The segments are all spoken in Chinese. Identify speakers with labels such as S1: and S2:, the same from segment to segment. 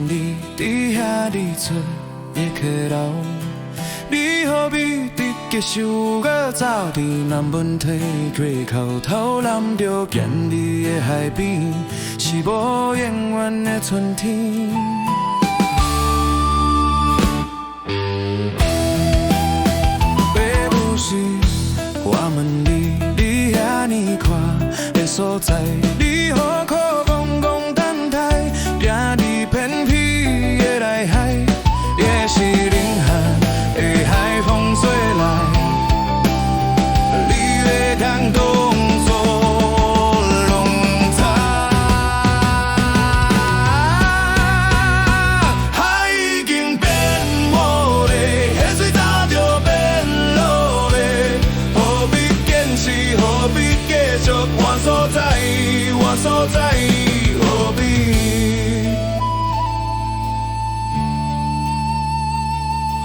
S1: 你伫遐日出的溪流，你何必直接想搁走伫南门溪溪口，头淋着咸味的海边，是无永远的春天。要不是我问你，你遐尼看的所在，你何苦讲讲等待，定伫偏僻的内海，也是宁夏的海风吹来，你要通当作拢知。海已经变无力，海水早就变落泪，何必坚持，何必继续换所在，换所在，何必？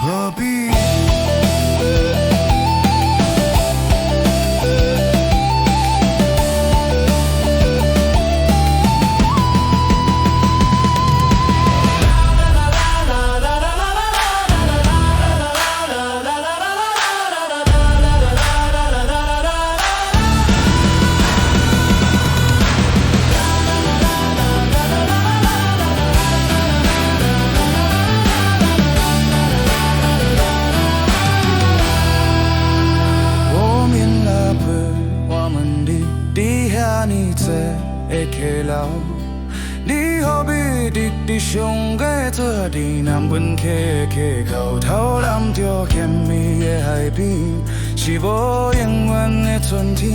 S1: 何必？的溪流，你何必直直上街做伫南门溪的溪口，头淋着咸味的海边，是无永远的春天。